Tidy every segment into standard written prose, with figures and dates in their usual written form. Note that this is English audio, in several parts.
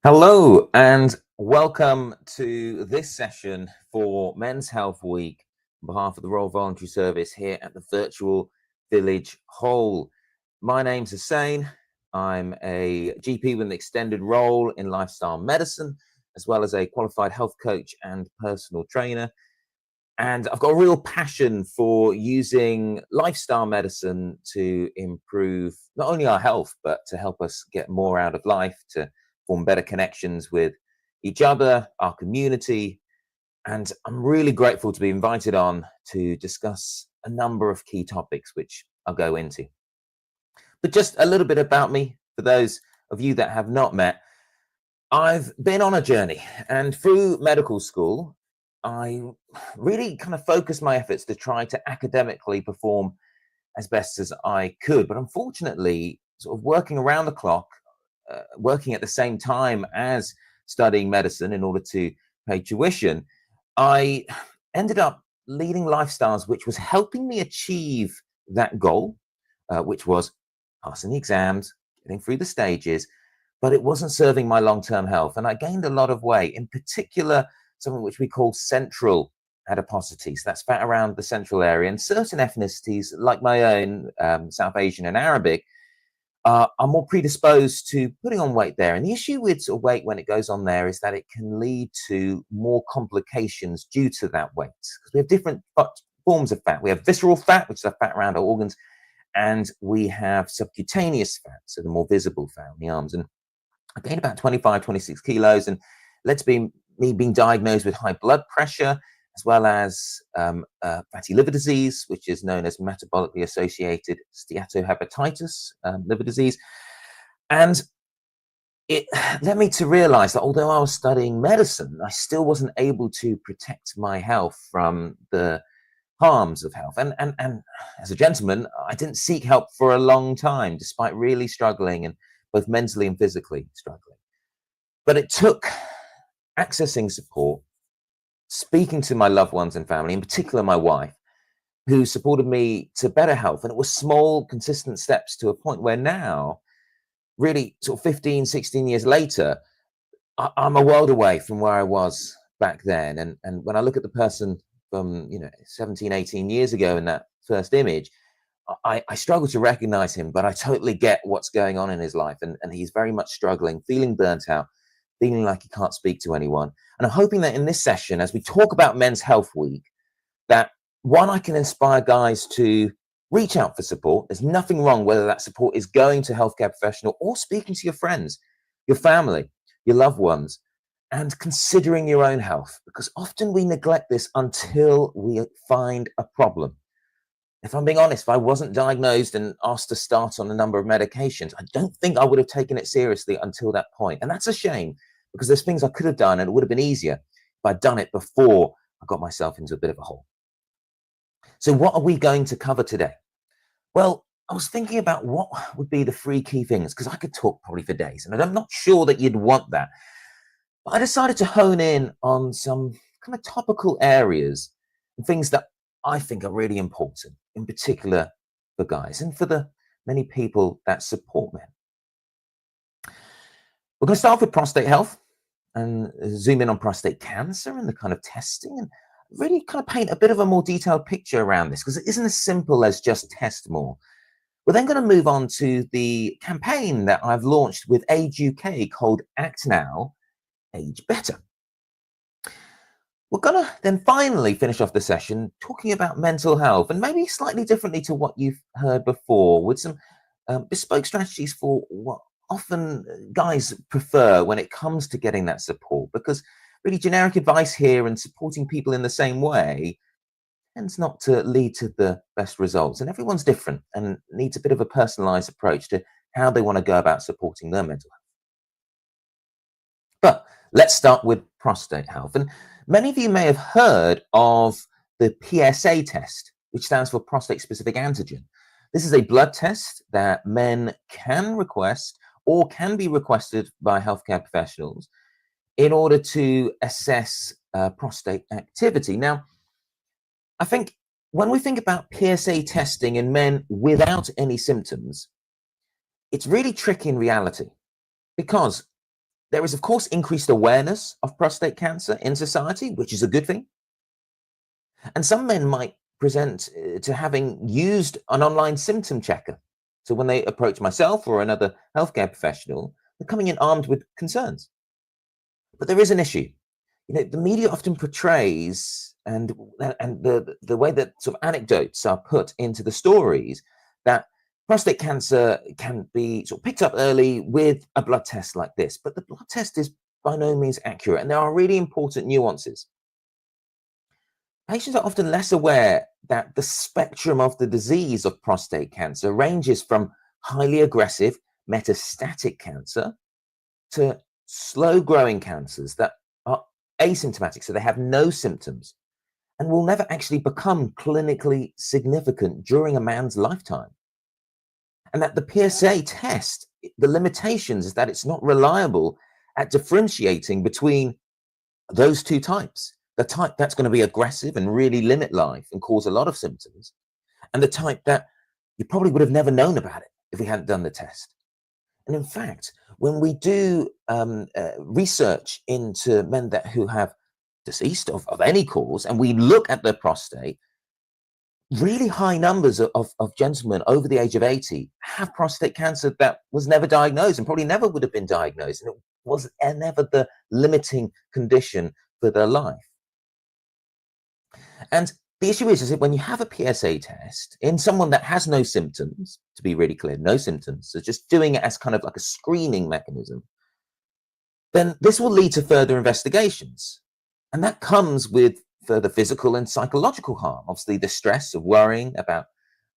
Hello and welcome to this session for Men's Health Week on behalf of the Royal Voluntary Service here at the Virtual Village Hall. My name's Hussain. I'm a GP with an extended role in lifestyle medicine, as well as a qualified health coach and personal trainer. And I've got a real passion for using lifestyle medicine to improve not only our health, but to help us get more out of life, to form better connections with each other, our community. And I'm really grateful to be invited on to discuss a number of key topics, which I'll go into. But just a little bit about me for those of you that have not met. I've been on a journey, and through medical school, I really kind of focused my efforts to try to academically perform as best as I could. But unfortunately, sort of working around the clock, working at the same time as studying medicine in order to pay tuition, I ended up leading lifestyles which was helping me achieve that goal, which was passing the exams, getting through the stages, but it wasn't serving my long-term health. And I gained a lot of weight, in particular, something which we call central adiposity. So that's fat around the central area. And certain ethnicities, like my own, South Asian and Arabic, are more predisposed to putting on weight there. And the issue with sort of weight when it goes on there is that it can lead to more complications due to that weight. Because we have different forms of fat. We have visceral fat, which is the fat around our organs, and we have subcutaneous fat, so the more visible fat on the arms. And I gained about 25, 26 kilos, and led to me being diagnosed with high blood pressure, as well as fatty liver disease, which is known as metabolically associated steatohepatitis liver disease. And it led me to realize that although I was studying medicine, I still wasn't able to protect my health from the harms of health. And as a gentleman, I didn't seek help for a long time, despite really struggling, and both mentally and physically struggling. But it took accessing support, speaking to my loved ones and family, in particular my wife, who supported me to better health. And it was small, consistent steps to a point where now, really sort of 15, 16 years later, I'm a world away from where I was back then. And when I look at the person from, 17, 18 years ago in that first image, I struggle to recognize him, but I totally get what's going on in his life. And he's very much struggling, feeling burnt out, feeling like he can't speak to anyone. And I'm hoping that in this session, as we talk about Men's Health Week, that one, I can inspire guys to reach out for support. There's nothing wrong whether that support is going to a healthcare professional or speaking to your friends, your family, your loved ones, and considering your own health, because often we neglect this until we find a problem. If I'm being honest, if I wasn't diagnosed and asked to start on a number of medications, I don't think I would have taken it seriously until that point. And that's a shame, because there's things I could have done and it would have been easier if I'd done it before I got myself into a bit of a hole. So what are we going to cover today? Well, I was thinking about what would be the three key things, because I could talk probably for days, and I'm not sure that you'd want that. But I decided to hone in on some kind of topical areas and things that I think are really important, in particular for guys and for the many people that support men. We're going to start with prostate health and zoom in on prostate cancer and the kind of testing, and really kind of paint a bit of a more detailed picture around this, because it isn't as simple as just test more. We're then going to move on to the campaign that I've launched with Age UK called Act Now, Age Better. We're going to then finally finish off the session talking about mental health, and maybe slightly differently to what you've heard before, with some bespoke strategies for what often guys prefer when it comes to getting that support, because really generic advice here and supporting people in the same way tends not to lead to the best results. And everyone's different and needs a bit of a personalized approach to how they want to go about supporting their mental health. But let's start with prostate health. And many of you may have heard of the PSA test, which stands for prostate specific antigen. This is a blood test that men can request or can be requested by healthcare professionals in order to assess prostate activity. Now, I think when we think about PSA testing in men without any symptoms, it's really tricky in reality, because There is, of course, increased awareness of prostate cancer in society, which is a good thing. And some men might present to having used an online symptom checker. So when they approach myself or another healthcare professional, they're coming in armed with concerns. But there is an issue. The media often portrays, and the way that sort of anecdotes are put into the stories, that prostate cancer can be sort of picked up early with a blood test like this. But the blood test is by no means accurate, and there are really important nuances. Patients are often less aware that the spectrum of the disease of prostate cancer ranges from highly aggressive metastatic cancer to slow growing cancers that are asymptomatic, so they have no symptoms and will never actually become clinically significant during a man's lifetime. And that the PSA test, the limitations is that it's not reliable at differentiating between those two types. The type that's going to be aggressive and really limit life and cause a lot of symptoms, and the type that you probably would have never known about it if we hadn't done the test. And in fact, when we do research into men who have deceased of any cause, and we look at their prostate, really high numbers of gentlemen over the age of 80 have prostate cancer that was never diagnosed and probably never would have been diagnosed. And it was never the limiting condition for their life. And the issue is that when you have a PSA test in someone that has no symptoms, to be really clear, no symptoms, so just doing it as kind of like a screening mechanism, then this will lead to further investigations. And that comes with further physical and psychological harm. Obviously, the stress of worrying about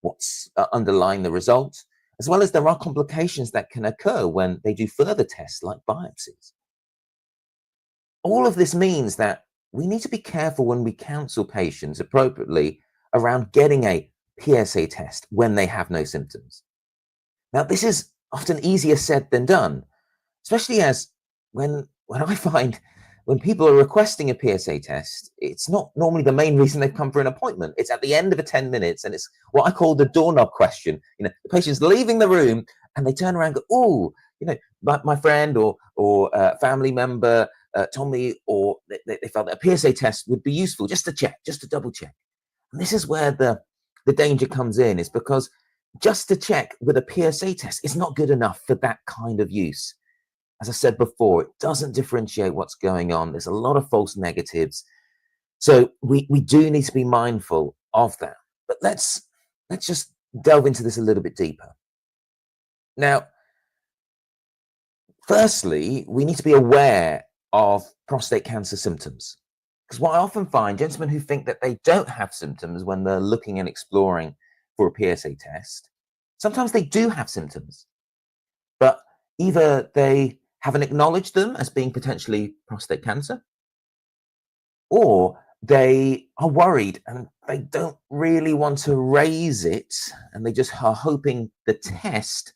what's underlying the result, as well as there are complications that can occur when they do further tests like biopsies. All of this means that we need to be careful when we counsel patients appropriately around getting a PSA test when they have no symptoms. Now, this is often easier said than done, especially as when I find when people are requesting a PSA test, it's not normally the main reason they've come for an appointment. It's at the end of 10 minutes, and it's what I call the doorknob question. The patient's leaving the room, and they turn around and go, "Oh, my friend or family member told me, or they felt that a PSA test would be useful just to check, just to double check." And this is where the danger comes in, is because just to check with a PSA test is not good enough for that kind of use. As I said before, it doesn't differentiate what's going on. There's a lot of false negatives. So we do need to be mindful of that. But let's just delve into this a little bit deeper. Now, firstly, we need to be aware of prostate cancer symptoms. Because what I often find, gentlemen who think that they don't have symptoms when they're looking and exploring for a PSA test, sometimes they do have symptoms, but either they haven't acknowledged them as being potentially prostate cancer, or they are worried and they don't really want to raise it, and they just are hoping the test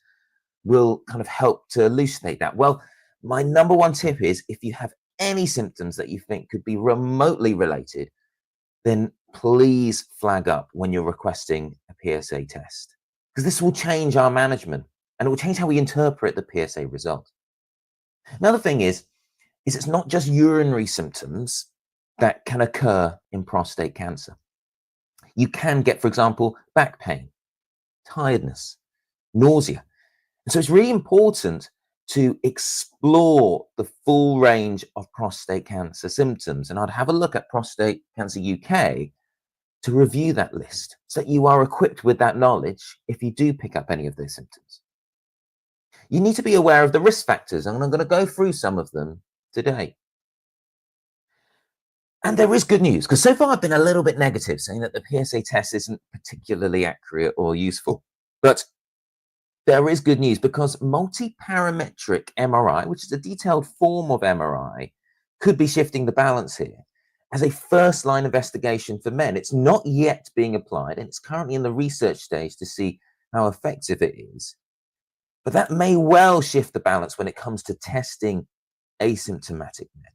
will kind of help to elucidate that. Well, my number one tip is, if you have any symptoms that you think could be remotely related, then please flag up when you're requesting a PSA test, because this will change our management and it will change how we interpret the PSA result. Another thing is it's not just urinary symptoms that can occur in prostate cancer. You can get, for example, back pain, tiredness, nausea. And so it's really important to explore the full range of prostate cancer symptoms. And I'd have a look at Prostate Cancer UK to review that list so that you are equipped with that knowledge if you do pick up any of those symptoms. You need to be aware of the risk factors, and I'm going to go through some of them today. And there is good news, because so far I've been a little bit negative, saying that the PSA test isn't particularly accurate or useful. But there is good news, because multi-parametric MRI, which is a detailed form of MRI, could be shifting the balance here as a first-line investigation for men. It's not yet being applied, and it's currently in the research stage to see how effective it is. But that may well shift the balance when it comes to testing asymptomatic men.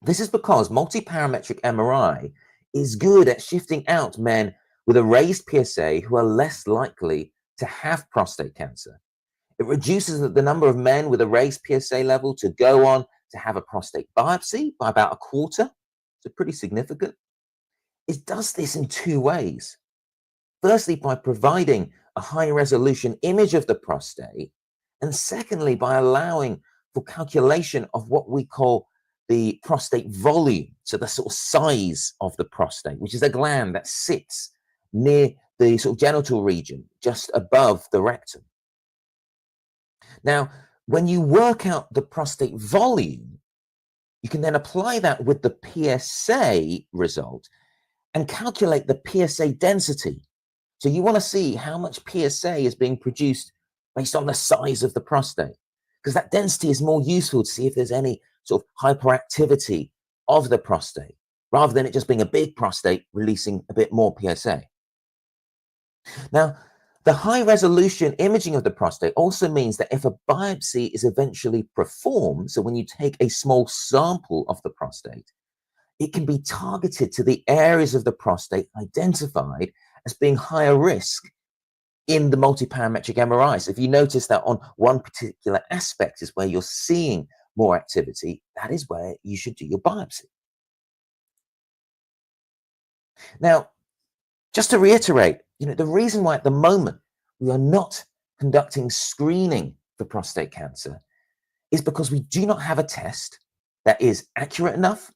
This is because multi-parametric MRI is good at shifting out men with a raised PSA who are less likely to have prostate cancer. It reduces the number of men with a raised PSA level to go on to have a prostate biopsy by about a quarter. So pretty significant. It does this in two ways. Firstly, by providing a high resolution image of the prostate, and secondly, by allowing for calculation of what we call the prostate volume, so the sort of size of the prostate, which is a gland that sits near the sort of genital region, just above the rectum. Now, when you work out the prostate volume, you can then apply that with the PSA result and calculate the PSA density. So you want to see how much PSA is being produced based on the size of the prostate, because that density is more useful to see if there's any sort of hyperactivity of the prostate, rather than it just being a big prostate releasing a bit more PSA. Now, the high resolution imaging of the prostate also means that if a biopsy is eventually performed, so when you take a small sample of the prostate, it can be targeted to the areas of the prostate identified as being higher risk in the multiparametric MRI. So if you notice that on one particular aspect is where you're seeing more activity, that is where you should do your biopsy. Now, just to reiterate, the reason why at the moment we are not conducting screening for prostate cancer is because we do not have a test that is accurate enough.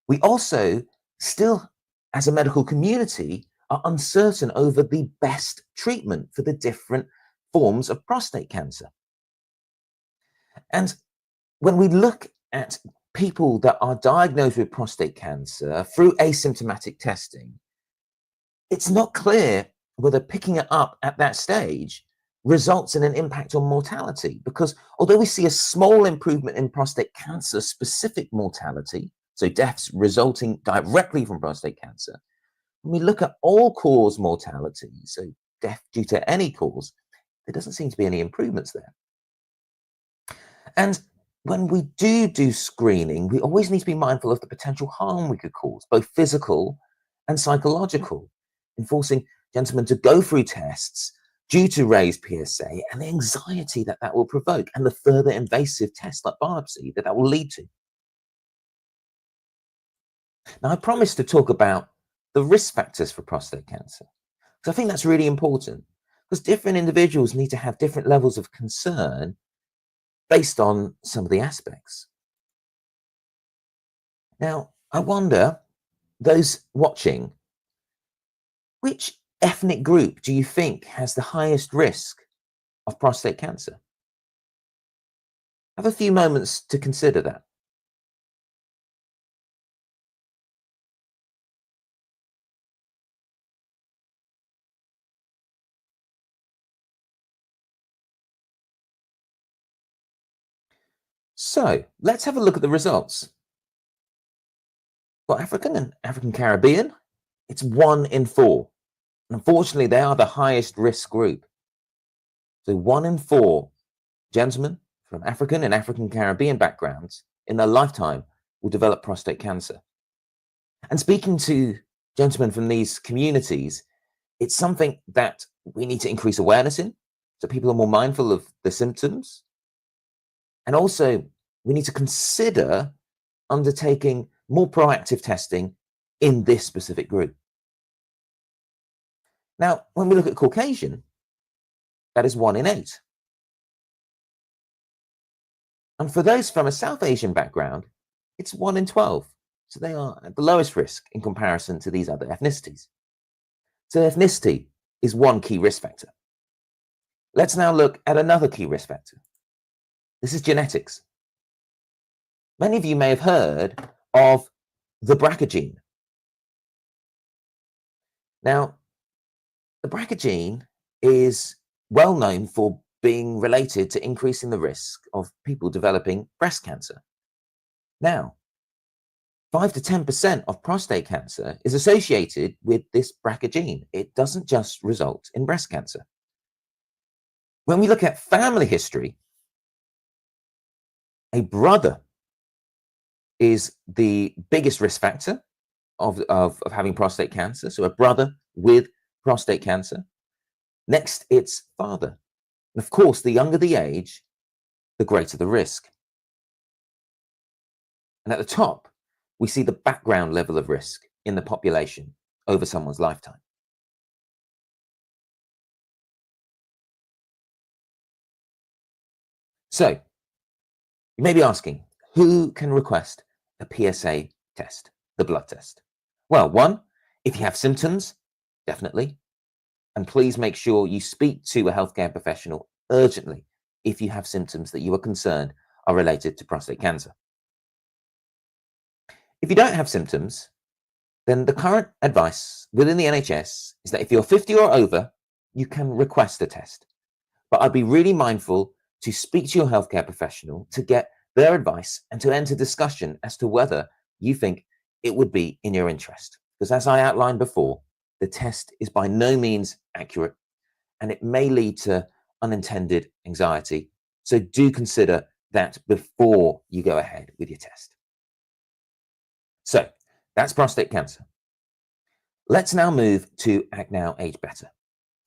We also still, as a medical community, are uncertain over the best treatment for the different forms of prostate cancer. And when we look at people that are diagnosed with prostate cancer through asymptomatic testing, it's not clear whether picking it up at that stage results in an impact on mortality, because although we see a small improvement in prostate cancer specific mortality, so deaths resulting directly from prostate cancer, when we look at all-cause mortality, so death due to any cause, there doesn't seem to be any improvements there. And when we do screening, we always need to be mindful of the potential harm we could cause, both physical and psychological, enforcing gentlemen to go through tests due to raised PSA and the anxiety that that will provoke, and the further invasive tests like biopsy that will lead to. Now, I promised to talk about the risk factors for prostate cancer, because I think that's really important, because different individuals need to have different levels of concern based on some of the aspects. Now, I wonder, those watching, which ethnic group do you think has the highest risk of prostate cancer? Have a few moments to consider that. So let's have a look at the results. For African and African Caribbean, it's 1 in 4. Unfortunately, they are the highest risk group. So 1 in 4 gentlemen from African and African Caribbean backgrounds in their lifetime will develop prostate cancer. And speaking to gentlemen from these communities, it's something that we need to increase awareness in, so people are more mindful of the symptoms. And also, we need to consider undertaking more proactive testing in this specific group. Now, when we look at Caucasian, that is 1 in 8. And for those from a South Asian background, it's 1 in 12. So they are at the lowest risk in comparison to these other ethnicities. So ethnicity is one key risk factor. Let's now look at another key risk factor. This is genetics. Many of you may have heard of the BRCA gene. Now, the BRCA gene is well known for being related to increasing the risk of people developing breast cancer. Now, 5 to 10% of prostate cancer is associated with this BRCA gene. It doesn't just result in breast cancer. When we look at family history, a brother is the biggest risk factor of having prostate cancer. So a brother with prostate cancer. Next, it's father. Of course, the younger the age, the greater the risk. And at the top, we see the background level of risk in the population over someone's lifetime. So you may be asking, who can request a PSA test, the blood test? Well, one, if you have symptoms, definitely. And please make sure you speak to a healthcare professional urgently if you have symptoms that you are concerned are related to prostate cancer. If you don't have symptoms, then the current advice within the NHS is that if you're 50 or over, you can request a test. But I'd be really mindful to speak to your healthcare professional to get their advice and to enter discussion as to whether you think it would be in your interest. Because as I outlined before, the test is by no means accurate and it may lead to unintended anxiety. So do consider that before you go ahead with your test. So that's prostate cancer. Let's now move to Act Now, Age Better.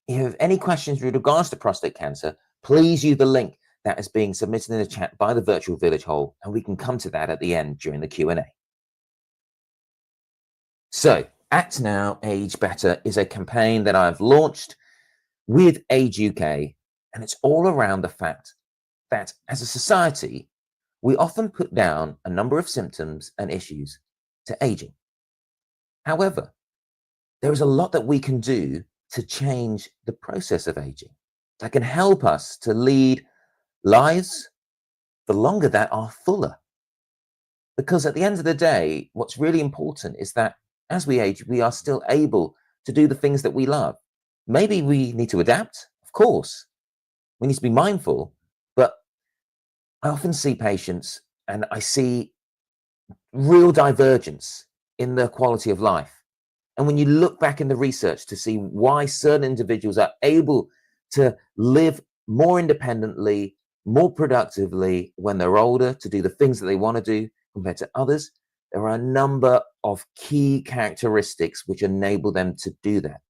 If you have any questions with regards to prostate cancer, please use the link that is being submitted in the chat by the virtual village hall, and we can come to that at the end during the Q&A. So Act Now, Age Better is a campaign that I've launched with Age UK, and it's all around the fact that as a society, we often put down a number of symptoms and issues to aging. However, there is a lot that we can do to change the process of aging that can help us to lead lives for longer that are fuller. Because at the end of the day, what's really important is that as we age, we are still able to do the things that we love. Maybe we need to adapt, of course. We need to be mindful, but I often see patients and I see real divergence in their quality of life. And when you look back in the research to see why certain individuals are able to live more independently, more productively when they're older, to do the things that they want to do compared to others, there are a number of key characteristics which enable them to do that.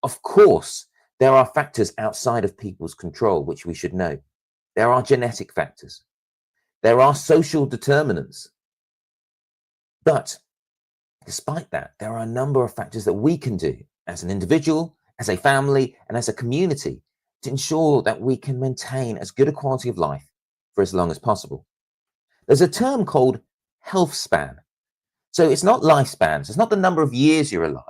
Of course, there are factors outside of people's control, which we should know. There are genetic factors. There are social determinants. But despite that, there are a number of factors that we can do as an individual, as a family, and as a community to ensure that we can maintain as good a quality of life for as long as possible. There's a term called health span. So it's not lifespans. It's not the number of years you're alive.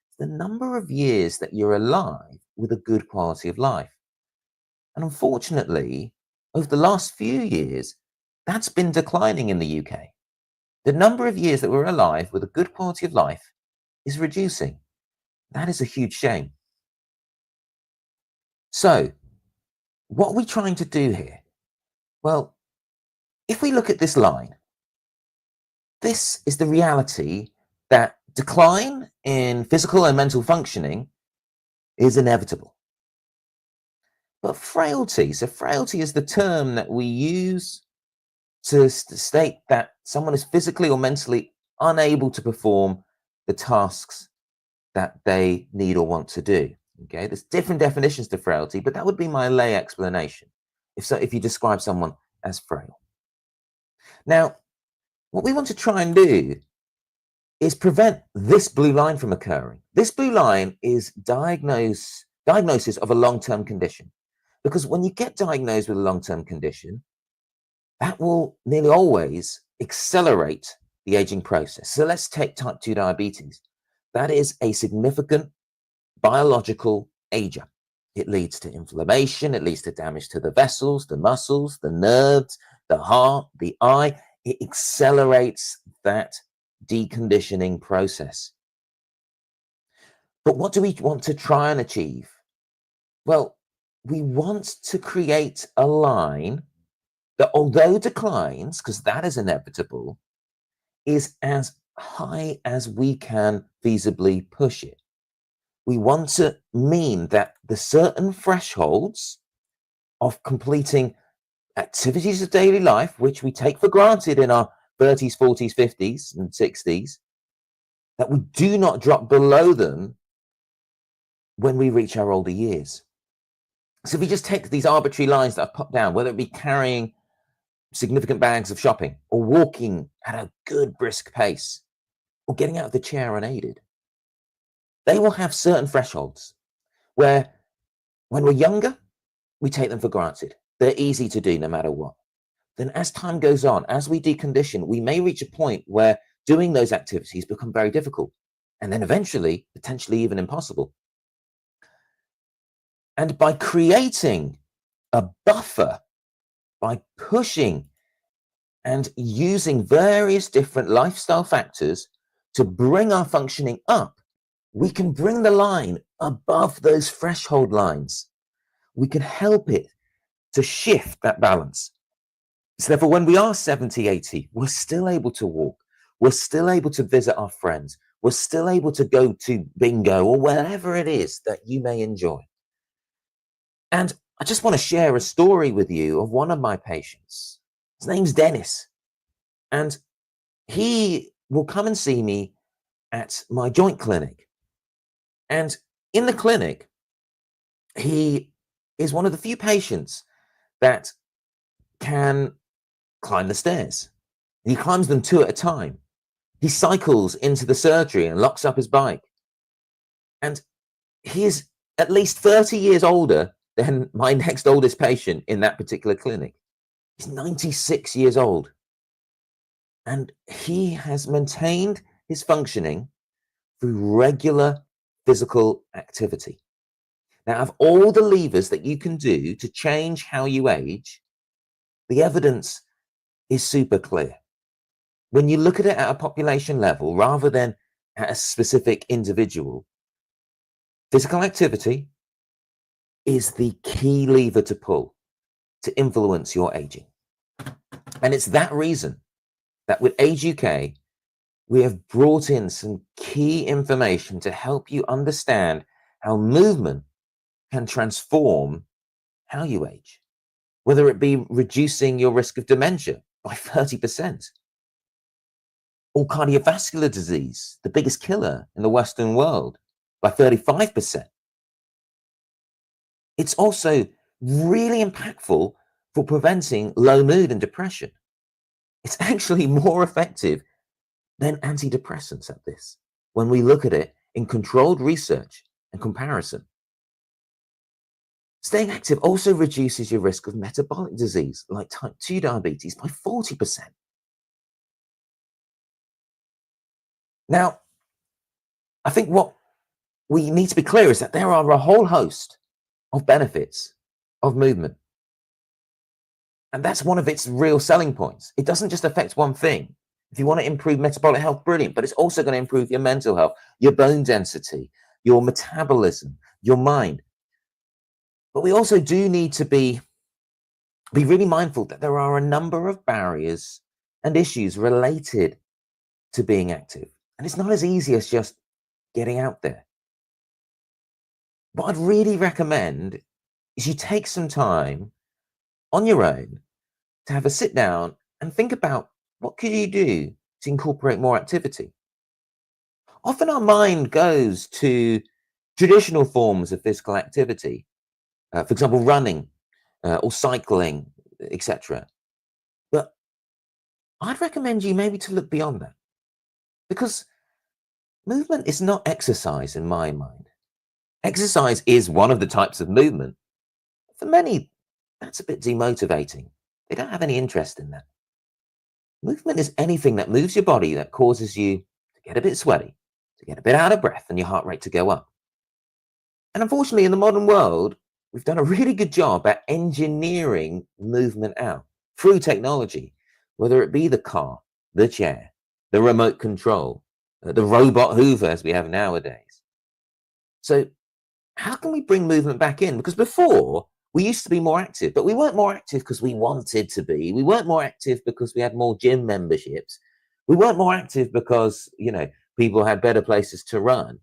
It's the number of years that you're alive with a good quality of life. And unfortunately, over the last few years, that's been declining in the UK. The number of years that we're alive with a good quality of life is reducing. That is a huge shame. So, what are we trying to do here? Well, if we look at this line, this is the reality that decline in physical and mental functioning is inevitable. But frailty, so frailty is the term that we use to state that someone is physically or mentally unable to perform the tasks that they need or want to do. Okay, there's different definitions to frailty, but that would be my lay explanation if you describe someone as frail. Now, what we want to try and do is prevent this blue line from occurring. This blue line is diagnosis of a long-term condition, because when you get diagnosed with a long-term condition, that will nearly always accelerate the aging process. So let's take type 2 diabetes. That is a significant biological ager. It leads to inflammation, it leads to damage to the vessels, the muscles, the nerves, the heart, the eye. It accelerates that deconditioning process. But what do we want to try and achieve? Well, we want to create a line that, although declines, because that is inevitable, is as high as we can feasibly push it. We want to mean that the certain thresholds of completing activities of daily life, which we take for granted in our 30s, 40s, 50s, and 60s, that we do not drop below them when we reach our older years. So if we just take these arbitrary lines that I've popped down, whether it be carrying significant bags of shopping or walking at a good brisk pace or getting out of the chair unaided, they will have certain thresholds where when we're younger, we take them for granted. They're easy to do no matter what. Then as time goes on, as we decondition, we may reach a point where doing those activities become very difficult and then eventually potentially even impossible. And by creating a buffer, by pushing and using various different lifestyle factors to bring our functioning up, we can bring the line above those threshold lines. We can help it to shift that balance. So therefore, when we are 70, 80, we're still able to walk. We're still able to visit our friends. We're still able to go to bingo or wherever it is that you may enjoy. And I just want to share a story with you of one of my patients. His name's Dennis. And he will come and see me at my joint clinic. And in the clinic, he is one of the few patients that can climb the stairs. He climbs them 2 at a time. He cycles into the surgery and locks up his bike. And he is at least 30 years older than my next oldest patient in that particular clinic. He's 96 years old. And he has maintained his functioning through regular physical activity. Now, of all the levers that you can do to change how you age, the evidence is super clear. When you look at it at a population level, rather than at a specific individual, physical activity is the key lever to pull to influence your aging. And it's that reason that with Age UK, we have brought in some key information to help you understand how movement can transform how you age, whether it be reducing your risk of dementia by 30%, or cardiovascular disease, the biggest killer in the Western world, by 35%. It's also really impactful for preventing low mood and depression. It's actually more effective than antidepressants at this when we look at it in controlled research and comparison. Staying active also reduces your risk of metabolic disease like type 2 diabetes by 40%. Now, I think what we need to be clear is that there are a whole host of benefits of movement. And that's one of its real selling points. It doesn't just affect one thing. If you want to improve metabolic health, brilliant, but it's also going to improve your mental health, your bone density, your metabolism, your mind. But we also do need to be really mindful that there are a number of barriers and issues related to being active. And it's not as easy as just getting out there. What I'd really recommend is you take some time on your own to have a sit down and think about what could you do to incorporate more activity. Often our mind goes to traditional forms of physical activity, for example, running or cycling, etc. But I'd recommend you maybe to look beyond that, because movement is not exercise in my mind. Exercise is one of the types of movement. For many, that's a bit demotivating. They don't have any interest in that. Movement is anything that moves your body that causes you to get a bit sweaty, to get a bit out of breath, and your heart rate to go up. And unfortunately, in the modern world, we've done a really good job at engineering movement out through technology, whether it be the car, the chair, the remote control, the robot Hoover as we have nowadays. So how can we bring movement back in? Because before, we used to be more active, but we weren't more active because we wanted to be. We weren't more active because we had more gym memberships. We weren't more active because, people had better places to run.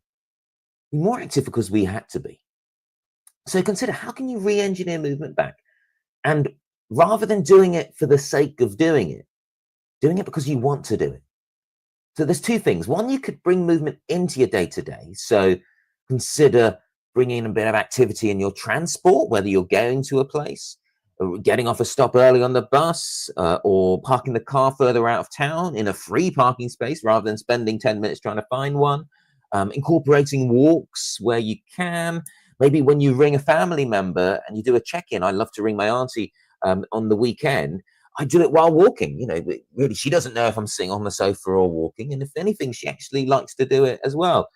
We were more active because we had to be. So consider, how can you re-engineer movement back? And rather than doing it for the sake of doing it because you want to do it. So there's two things. One, you could bring movement into your day-to-day. So consider bringing in a bit of activity in your transport, whether you're going to a place, or getting off a stop early on the bus, or parking the car further out of town in a free parking space rather than spending 10 minutes trying to find one. Incorporating walks where you can. Maybe when you ring a family member and you do a check-in, I love to ring my auntie on the weekend. I do it while walking. Really, she doesn't know if I'm sitting on the sofa or walking. And if anything, she actually likes to do it as well.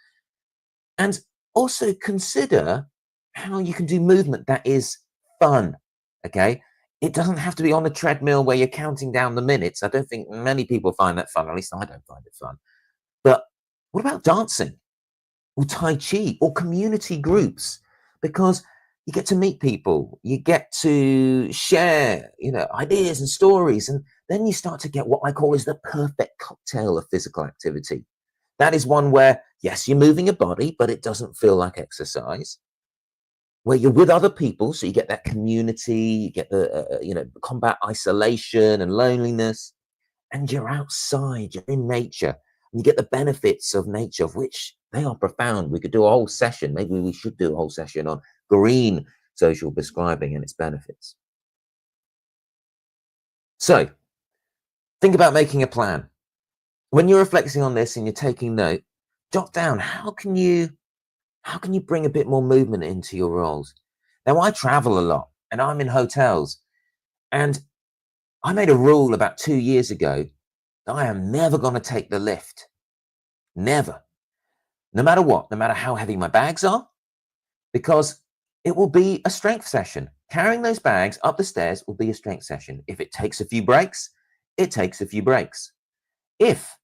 And also consider how you can do movement that is fun. Okay. It doesn't have to be on a treadmill where you're counting down the minutes. I don't think many people find that fun. At least I don't find it fun. But what about dancing or Tai Chi or community groups? Because you get to meet people, you get to share, ideas and stories. And then you start to get what I call is the perfect cocktail of physical activity. That is one where, yes, you're moving your body, but it doesn't feel like exercise. Where you're with other people, so you get that community, you get the, combat isolation and loneliness, and you're outside, you're in nature, and you get the benefits of nature, of which they are profound. We could do a whole session. Maybe we should do a whole session on green social prescribing and its benefits. So think about making a plan. When you're reflecting on this and you're taking note, jot down how can you bring a bit more movement into your roles. Now, I travel a lot and I'm in hotels, and I made a rule about 2 years ago that I am never going to take the lift. Never. No matter what, no matter how heavy my bags are, because it will be a strength session. Carrying those bags up the stairs will be a strength session. If it takes a few breaks, it takes a few breaks. If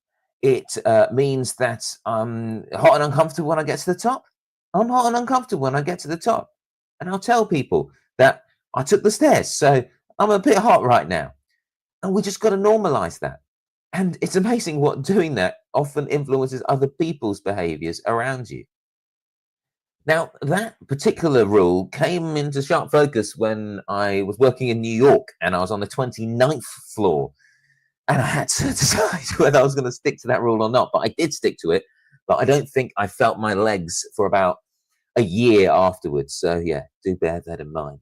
it means that I'm hot and uncomfortable when I get to the top, I'm hot and uncomfortable when I get to the top. And I'll tell people that I took the stairs, so I'm a bit hot right now. And we just got to normalize that. And it's amazing what doing that often influences other people's behaviors around you. Now, that particular rule came into sharp focus when I was working in New York and I was on the 29th floor. And I had to decide whether I was going to stick to that rule or not. But I did stick to it. But I don't think I felt my legs for about a year afterwards. So yeah, do bear that in mind.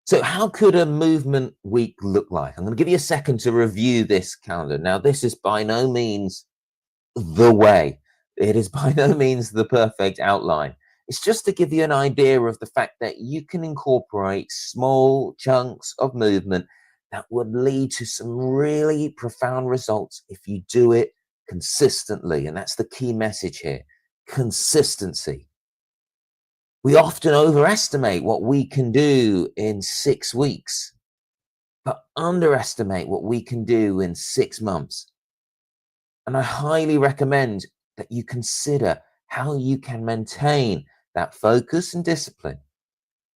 So how could a movement week look like? I'm going to give you a second to review this calendar. Now, this is by no means the way. It is by no means the perfect outline. It's just to give you an idea of the fact that you can incorporate small chunks of movement that would lead to some really profound results if you do it consistently. And that's the key message here: consistency. We often overestimate what we can do in 6 weeks, but underestimate what we can do in 6 months. And I highly recommend that you consider how you can maintain that focus and discipline.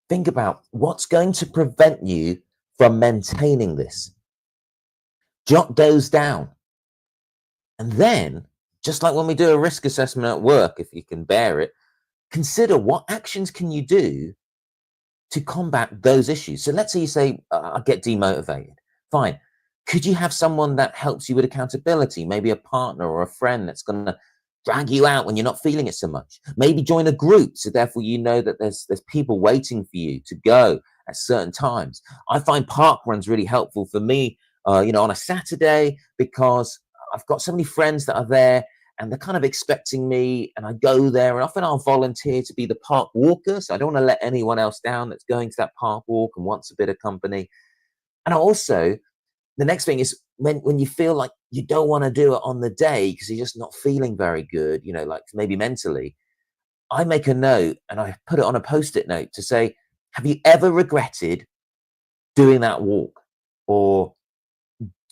Think about what's going to prevent you from maintaining this. Jot those down. And then, just like when we do a risk assessment at work, if you can bear it, consider what actions can you do to combat those issues. So let's say you say, I get demotivated. Fine. Could you have someone that helps you with accountability? Maybe a partner or a friend that's going to drag you out when you're not feeling it so much. Maybe join a group, so therefore you know that there's people waiting for you to go at certain times. I find park runs really helpful for me, on a Saturday, because I've got so many friends that are there and they're kind of expecting me, and I go there, and often I'll volunteer to be the park walker. So I don't want to let anyone else down that's going to that park walk and wants a bit of company. And also, the next thing is when you feel like you don't want to do it on the day because you're just not feeling very good, like maybe mentally, I make a note and I put it on a Post-it note to say, have you ever regretted doing that walk or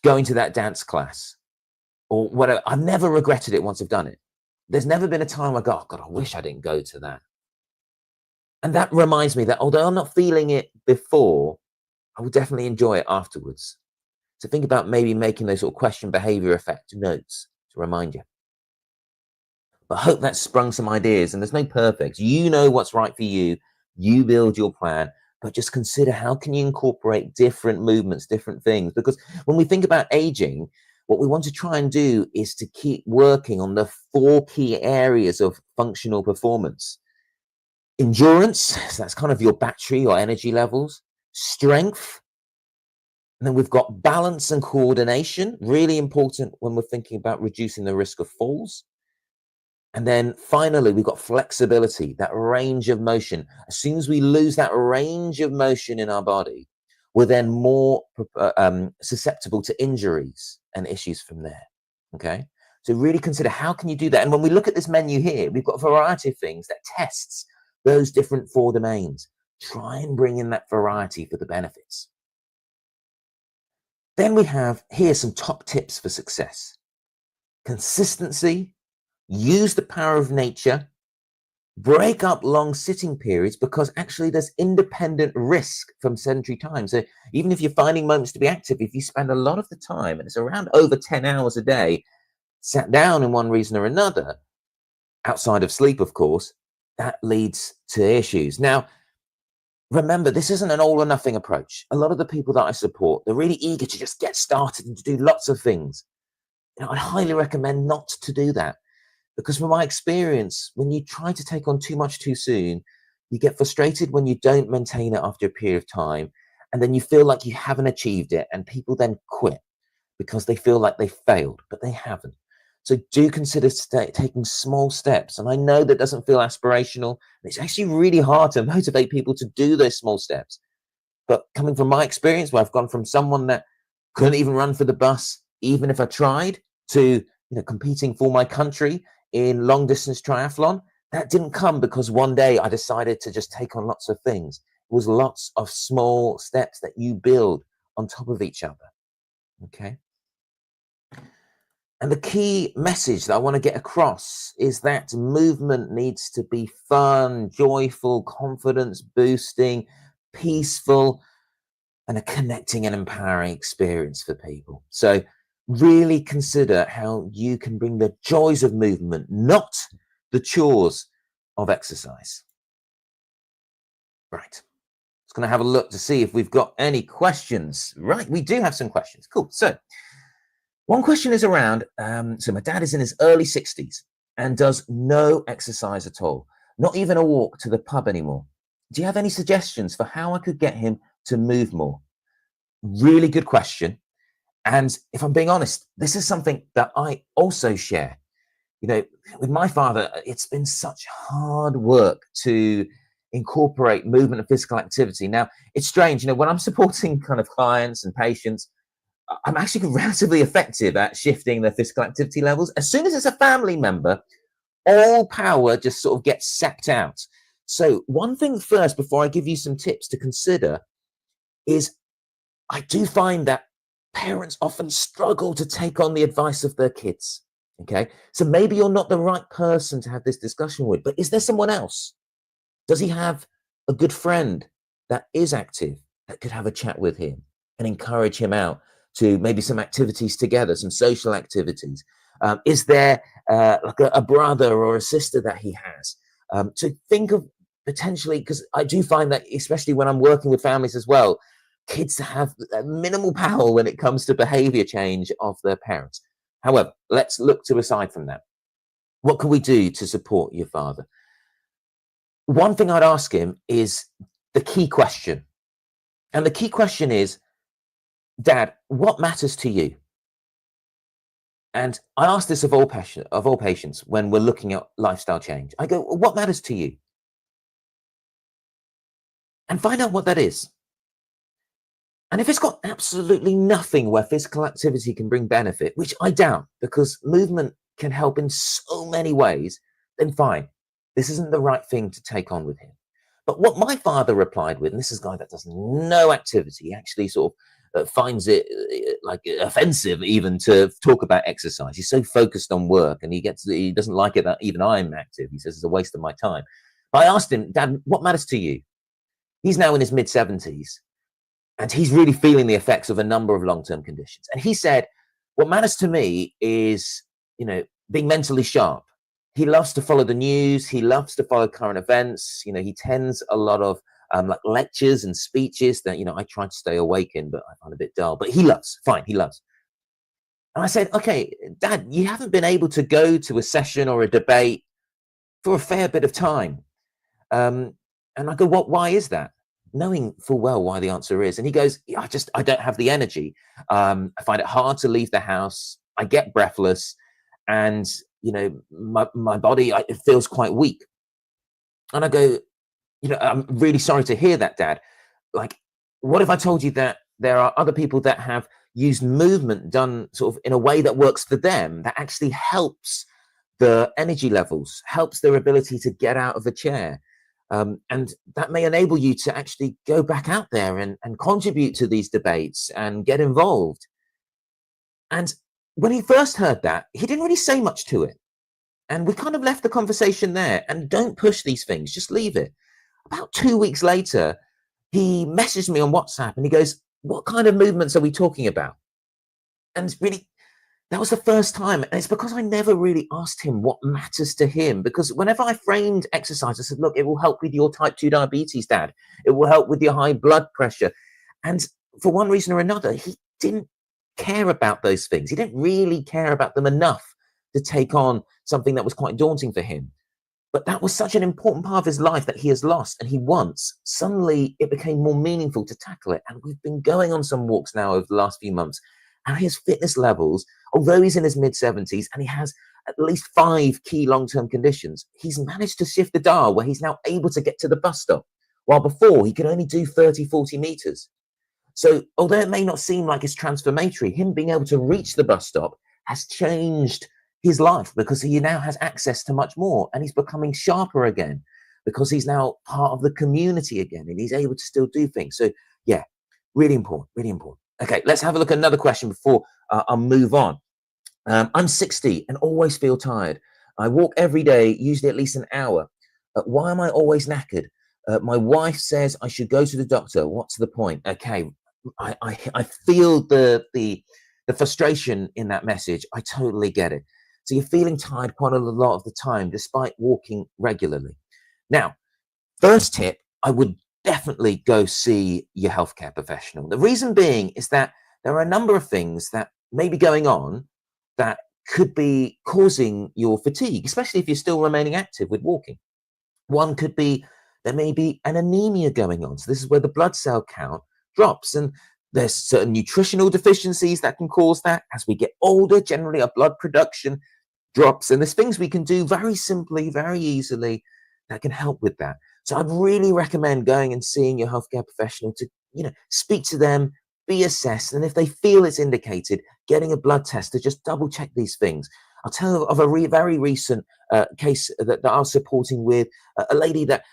going to that dance class or whatever? I've never regretted it once I've done it. There's never been a time I go, oh God, I wish I didn't go to that. And that reminds me that although I'm not feeling it before, I will definitely enjoy it afterwards. So think about maybe making those sort of question behavior effect notes to remind you. But I hope that sprung some ideas, and there's no perfect. You know what's right for you. You build your plan, but just consider how can you incorporate different movements, different things. Because when we think about aging, what we want to try and do is to keep working on the 4 key areas of functional performance. endurance, so that's kind of your battery or energy levels, strength, and then we've got balance and coordination, really important when we're thinking about reducing the risk of falls. And then finally, we've got flexibility, that range of motion. As soon as we lose that range of motion in our body, we're then more susceptible to injuries and issues from there. Okay. So really consider, how can you do that? And when we look at this menu here, we've got a variety of things that tests those different 4 domains. Try and bring in that variety for the benefits. Then we have here some top tips for success. Consistency, use the power of nature, break up long sitting periods, because actually there's independent risk from sedentary time. So even if you're finding moments to be active, if you spend a lot of the time, and it's around over 10 hours a day, sat down in one reason or another, outside of sleep, of course, that leads to issues. Now, remember, this isn't an all or nothing approach. A lot of the people that I support, they're really eager to just get started and to do lots of things. I highly recommend not to do that, because from my experience, when you try to take on too much too soon, you get frustrated when you don't maintain it after a period of time, and then you feel like you haven't achieved it, and people then quit because they feel like they failed, but they haven't. So do consider taking small steps. And I know that doesn't feel aspirational. It's actually really hard to motivate people to do those small steps. But coming from my experience, where I've gone from someone that couldn't even run for the bus, even if I tried, to competing for my country in long distance triathlon, that didn't come because one day I decided to just take on lots of things. It was lots of small steps that you build on top of each other. Okay. And the key message that I want to get across is that movement needs to be fun, joyful, confidence boosting, peaceful, and a connecting and empowering experience for people. So really consider how you can bring the joys of movement, not the chores of exercise. Right. Just going to have a look to see if we've got any questions. Right, we do have some questions. Cool. So one question is around, so my dad is in his early 60s and does no exercise at all, not even a walk to the pub anymore. Do you have any suggestions for how I could get him to move more? Really good question. And if I'm being honest, this is something that I also share. With my father, it's been such hard work to incorporate movement and physical activity. Now, it's strange, when I'm supporting kind of clients and patients, I'm actually relatively effective at shifting their physical activity levels. As soon as it's a family member, all power just sort of gets sapped out. So one thing first, before I give you some tips to consider, is I do find that parents often struggle to take on the advice of their kids. Okay. So maybe you're not the right person to have this discussion with, but is there someone else? Does he have a good friend that is active that could have a chat with him and encourage him out to maybe some activities together, some social activities? Is there like a brother or a sister that he has? To think of potentially, because I do find that, especially when I'm working with families as well, kids have minimal power when it comes to behavior change of their parents. However, let's look to aside from that. What can we do to support your father? One thing I'd ask him is the key question. And the key question is, Dad, what matters to you? And I ask this of all patients when we're looking at lifestyle change. I go, what matters to you? And find out what that is. And if it's got absolutely nothing where physical activity can bring benefit, which I doubt, because movement can help in so many ways, then fine. This isn't the right thing to take on with him. But what my father replied with, and this is a guy that does no activity, he actually sort of finds it like offensive even to talk about exercise. He's so focused on work, and he doesn't like it that even I'm active. He says it's a waste of my time. But I asked him, Dad, what matters to you? He's now in his mid-70s, and he's really feeling the effects of a number of long-term conditions. And he said, what matters to me is, being mentally sharp. He loves to follow the news. He loves to follow current events. He attends a lot of like lectures and speeches that, I try to stay awake in, but I find a bit dull. But he loves. And I said, okay, Dad, you haven't been able to go to a session or a debate for a fair bit of time. And I go, "What? Why is that?" Knowing full well why the answer is. And he goes, "Yeah, I don't have the energy. I find it hard to leave the house. I get breathless, and my body, it feels quite weak." And I go, "I'm really sorry to hear that, Dad. Like, what if I told you that there are other people that have used movement done sort of in a way that works for them, that actually helps the energy levels, helps their ability to get out of a chair. And that may enable you to actually go back out there and contribute to these debates and get involved." And when he first heard that, he didn't really say much to it. And we kind of left the conversation there. And don't push these things, just leave it. About 2 weeks later, he messaged me on WhatsApp and he goes, "What kind of movements are we talking about?" And really, that was the first time. And it's because I never really asked him what matters to him. Because whenever I framed exercise, I said, "Look, it will help with your type 2 diabetes, Dad. It will help with your high blood pressure." And for one reason or another, he didn't care about those things. He didn't really care about them enough to take on something that was quite daunting for him. But that was such an important part of his life that he has lost and he wants. Suddenly, it became more meaningful to tackle it. And we've been going on some walks now over the last few months. And his fitness levels, although he's in his mid-70s and he has at least 5 key long-term conditions, he's managed to shift the dial where he's now able to get to the bus stop, while before he could only do 30, 40 meters. So although it may not seem like it's transformatory, him being able to reach the bus stop has changed his life because he now has access to much more and he's becoming sharper again because he's now part of the community again and he's able to still do things. So yeah, really important, really important. Okay, let's have a look at another question before I'll move on. I'm 60 and always feel tired. I walk every day, usually at least an hour. Why am I always knackered? My wife says I should go to the doctor. What's the point? Okay, I feel the frustration in that message. I totally get it. So you're feeling tired quite a lot of the time, despite walking regularly. Now, first tip, I would definitely go see your healthcare professional. The reason being is that there are a number of things that may be going on that could be causing your fatigue, especially if you're still remaining active with walking. One could be there may be an anemia going on. So this is where the blood cell count drops. And there's certain nutritional deficiencies that can cause that. As we get older, generally our blood production drops. And there's things we can do very simply, very easily that can help with that. So I'd really recommend going and seeing your healthcare professional to, speak to them, be assessed. And if they feel it's indicated, getting a blood test to just double check these things. I'll tell you of a very recent case that I was supporting with a lady that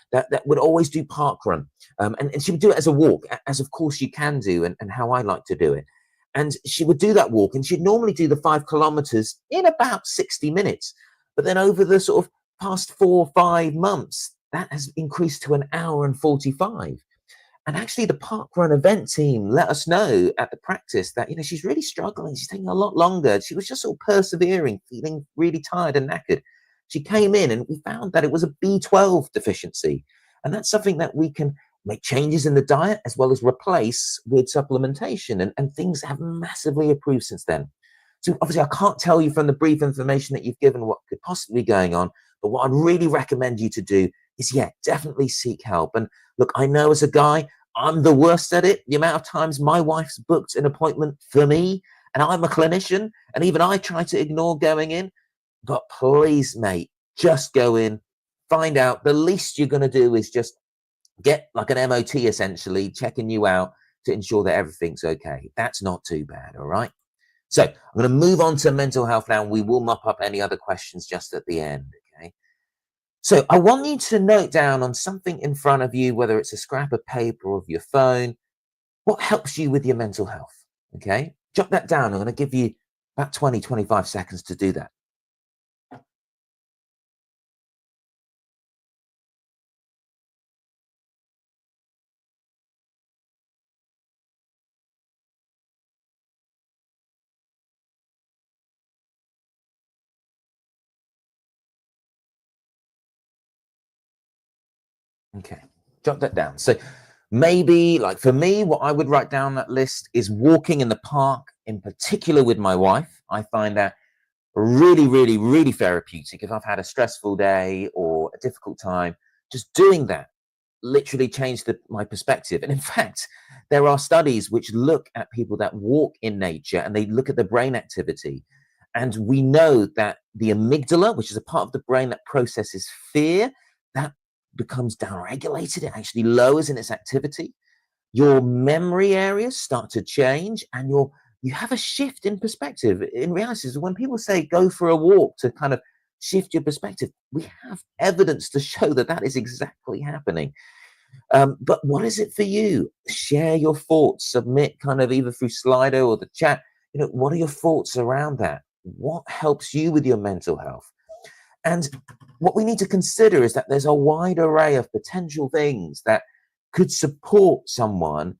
would always do park run. And she would do it as a walk, as of course you can do, and how I like to do it. And she would do that walk, and she'd normally do the 5 kilometers in about 60 minutes. But then over the sort of past 4 or 5 months, that has increased to an hour and 45. And actually, the park run event team let us know at the practice that, she's really struggling. She's taking a lot longer. She was just sort of persevering, feeling really tired and knackered. She came in and we found that it was a B12 deficiency. And that's something that we can make changes in the diet as well as replace with supplementation. And things have massively improved since then. So obviously, I can't tell you from the brief information that you've given what could possibly be going on. But what I'd really recommend you to do is, definitely seek help. And look, I know as a guy, I'm the worst at it. The amount of times my wife's booked an appointment for me, and I'm a clinician, and even I try to ignore going in. But please, mate, just go in, find out. The least you're going to do is just get like an MOT, essentially, checking you out to ensure that everything's okay. That's not too bad, all right? So I'm going to move on to mental health now, and we will mop up any other questions just at the end, okay? So I want you to note down on something in front of you, whether it's a scrap of paper or of your phone, what helps you with your mental health, okay? Jot that down. I'm going to give you about 20, 25 seconds to do that. Okay, jot that down. So maybe, like for me, what I would write down that list is walking in the park, in particular with my wife. I find that really, really, really therapeutic if I've had a stressful day or a difficult time. just doing that literally changed my perspective. And in fact, there are studies which look at people that walk in nature and they look at the brain activity. And we know that the amygdala, which is a part of the brain that processes fear, that becomes downregulated. It actually lowers in its activity. Your memory areas start to change, and you have a shift in perspective. In reality, when people say go for a walk to kind of shift your perspective, we have evidence to show that that is exactly happening. But what is it for you? Share your thoughts, submit kind of either through Slido or the chat. What are your thoughts around that? What helps you with your mental health? And what we need to consider is that there's a wide array of potential things that could support someone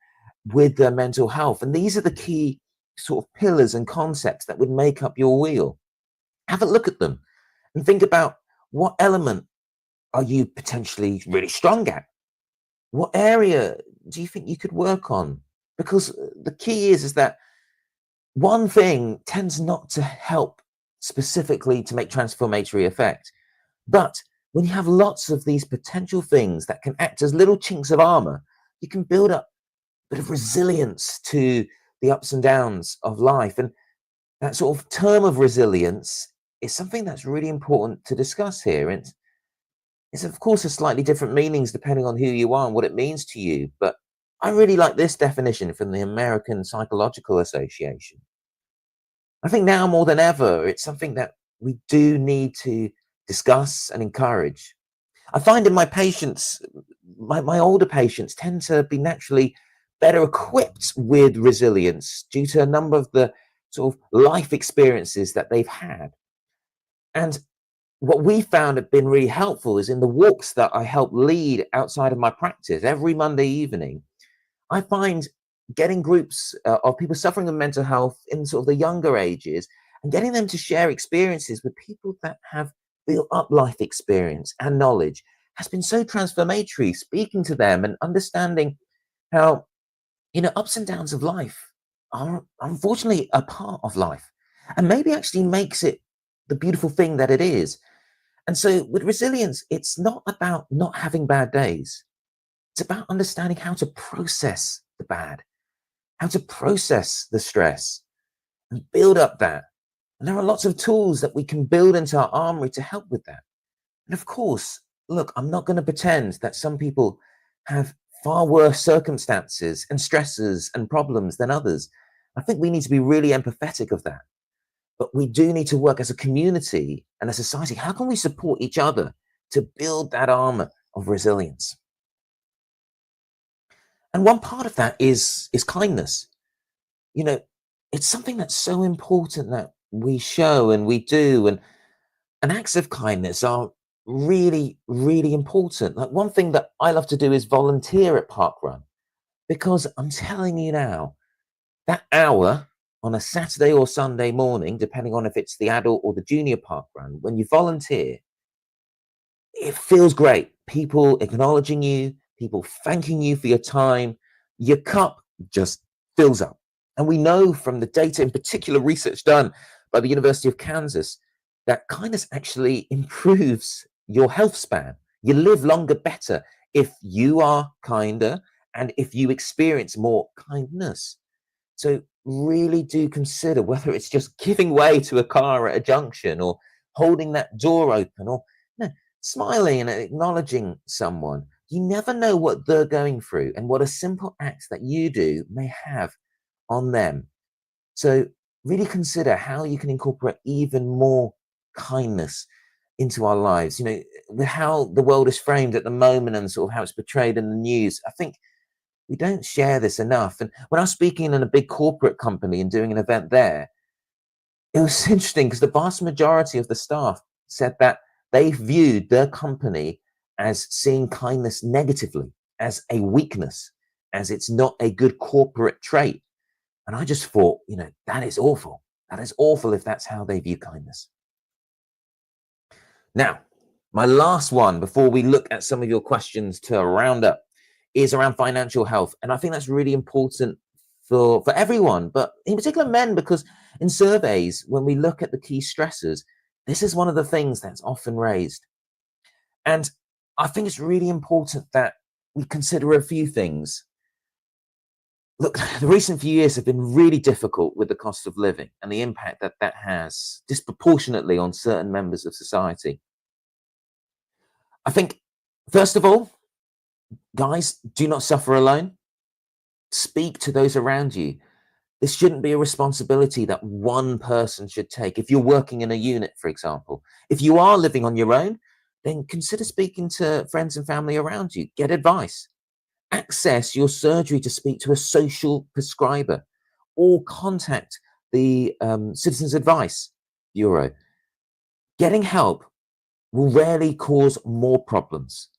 with their mental health. And these are the key sort of pillars and concepts that would make up your wheel. Have a look at them and think about, what element are you potentially really strong at? What area do you think you could work on? Because the key is that one thing tends not to help specifically to make transformatory effect. But when you have lots of these potential things that can act as little chinks of armor, you can build up a bit of resilience to the ups and downs of life. And that sort of term of resilience is something that's really important to discuss here. And it's, of course, a slightly different meanings depending on who you are and what it means to you. But I really like this definition from the American Psychological Association. I think now more than ever, it's something that we do need to discuss and encourage. I find in my patients, my older patients tend to be naturally better equipped with resilience due to a number of the sort of life experiences that they've had. And what we found have been really helpful is in the walks that I help lead outside of my practice every Monday evening, I find getting groups of people suffering with mental health in sort of the younger ages and getting them to share experiences with people that have built up life experience and knowledge has been so transformatory, speaking to them and understanding how, ups and downs of life are unfortunately a part of life and maybe actually makes it the beautiful thing that it is. And so with resilience, it's not about not having bad days. It's about understanding how to process the bad, how to process the stress and build up that. And there are lots of tools that we can build into our armory to help with that. And of course, look, I'm not going to pretend that some people have far worse circumstances and stresses and problems than others. I think we need to be really empathetic of that. But we do need to work as a community and a society. How can we support each other to build that armor of resilience? And one part of that is kindness. It's something that's so important that we show and we do. And acts of kindness are really, really important. Like, one thing that I love to do is volunteer at Parkrun, because I'm telling you now, that hour on a Saturday or Sunday morning, depending on if it's the adult or the junior Parkrun, when you volunteer, it feels great. People acknowledging you, people thanking you for your time, your cup just fills up. And we know from the data, in particular research done by the University of Kansas, that kindness actually improves your health span. You live longer, better if you are kinder and if you experience more kindness. So really do consider whether it's just giving way to a car at a junction or holding that door open or smiling and acknowledging someone. You never know what they're going through and what a simple act that you do may have on them. So really consider how you can incorporate even more kindness into our lives. With how the world is framed at the moment and sort of how it's portrayed in the news, I think we don't share this enough. And when I was speaking in a big corporate company and doing an event there, it was interesting because the vast majority of the staff said that they viewed their company as seeing kindness negatively, as a weakness, as it's not a good corporate trait. And I just thought, that is awful. That is awful if that's how they view kindness. Now, my last one before we look at some of your questions to round up is around financial health. And I think that's really important for everyone, but in particular men, because in surveys, when we look at the key stressors, this is one of the things that's often raised. And I think it's really important that we consider a few things. Look, the recent few years have been really difficult with the cost of living and the impact that that has disproportionately on certain members of society. I think, first of all, guys, do not suffer alone. Speak to those around you. This shouldn't be a responsibility that one person should take. If you're working in a unit, for example, if you are living on your own, then consider speaking to friends and family around you. Get advice. Access your surgery to speak to a social prescriber or contact the Citizens Advice Bureau. Getting help will rarely cause more problems.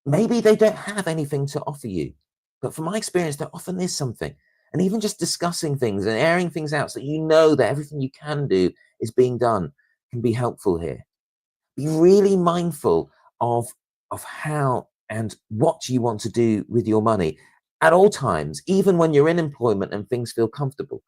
Maybe they don't have anything to offer you, but from my experience, there often is something. And even just discussing things and airing things out so you know that everything you can do is being done can be helpful here. Be really mindful of how and what you want to do with your money at all times, even when you're in employment and things feel comfortable.